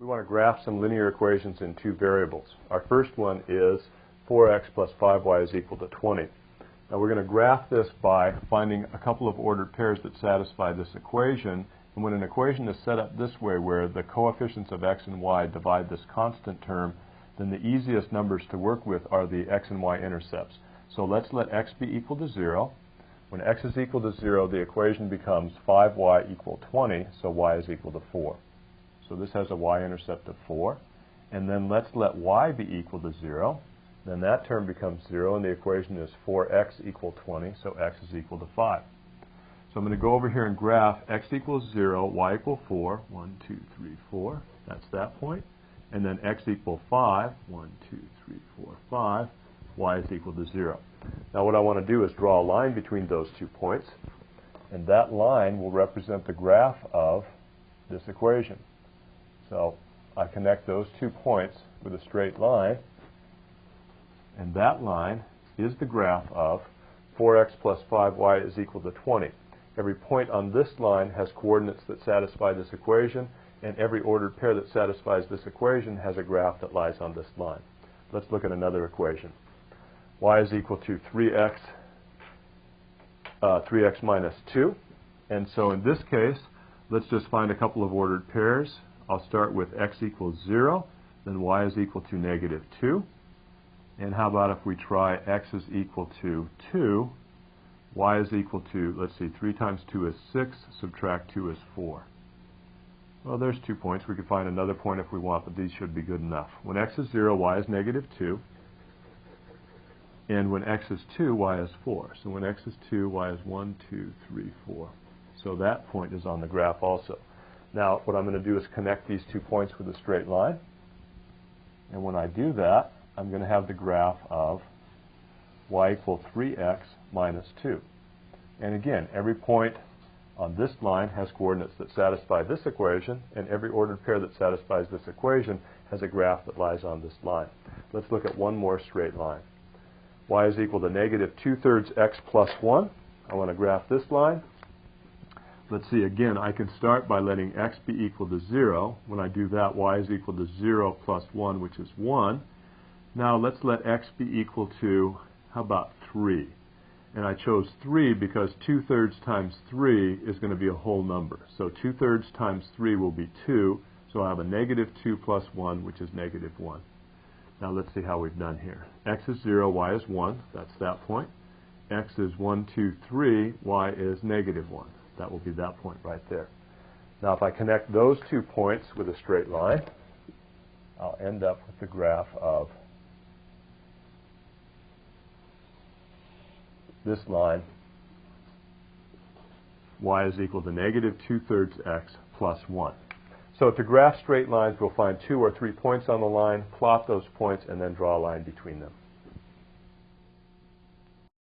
We want to graph some linear equations in two variables. Our first one is 4x plus 5y is equal to 20. Now we're going to graph this by finding a couple of ordered pairs that satisfy this equation. And when an equation is set up this way, where the coefficients of x and y divide this constant term, then the easiest numbers to work with are the x and y intercepts. So let's let x be equal to 0. When x is equal to 0, the equation becomes 5y equal 20, so y is equal to 4. So this has a y-intercept of 4. And then let's let y be equal to 0. Then that term becomes 0, and the equation is 4x equal 20, so x is equal to 5. So I'm going to go over here and graph x equals 0, y equal 4. 1, 2, 3, 4. That's that point. And then x equal 5. 1, 2, 3, 4, 5. Y is equal to 0. Now what I want to do is draw a line between those 2 points. And that line will represent the graph of this equation. So I connect those 2 points with a straight line, and that line is the graph of 4x plus 5y is equal to 20. Every point on this line has coordinates that satisfy this equation, and every ordered pair that satisfies this equation has a graph that lies on this line. Let's look at another equation. Y is equal to 3x minus 2. And so in this case, let's just find a couple of ordered pairs. I'll start with x equals 0, then y is equal to negative 2. And how about if we try x is equal to 2, y is equal to, let's see, 3 times 2 is 6, subtract 2 is 4. Well, there's 2 points. We could find another point if we want, but these should be good enough. When x is 0, y is negative 2. And when x is 2, y is 4. So when x is 2, y is 1, 2, 3, 4. So that point is on the graph also. Now, what I'm going to do is connect these 2 points with a straight line. And when I do that, I'm going to have the graph of y equal 3x minus 2. And again, every point on this line has coordinates that satisfy this equation, and every ordered pair that satisfies this equation has a graph that lies on this line. Let's look at one more straight line. Y is equal to negative 2/3 x plus 1. I want to graph this line. Let's see, again, I can start by letting x be equal to 0. When I do that, y is equal to 0 plus 1, which is 1. Now let's let x be equal to, how about 3? And I chose 3 because 2/3 times 3 is going to be a whole number. So 2/3 times 3 will be 2. So I have a negative 2 plus 1, which is negative 1. Now let's see how we've done here. X is 0, y is 1. That's that point. X is 1, 2, 3. Y is negative 1. That will be that point right there. Now if I connect those 2 points with a straight line, I'll end up with the graph of this line. Y is equal to negative 2/3 x plus 1. So to graph straight lines, we'll find 2 or 3 points on the line, plot those points, and then draw a line between them.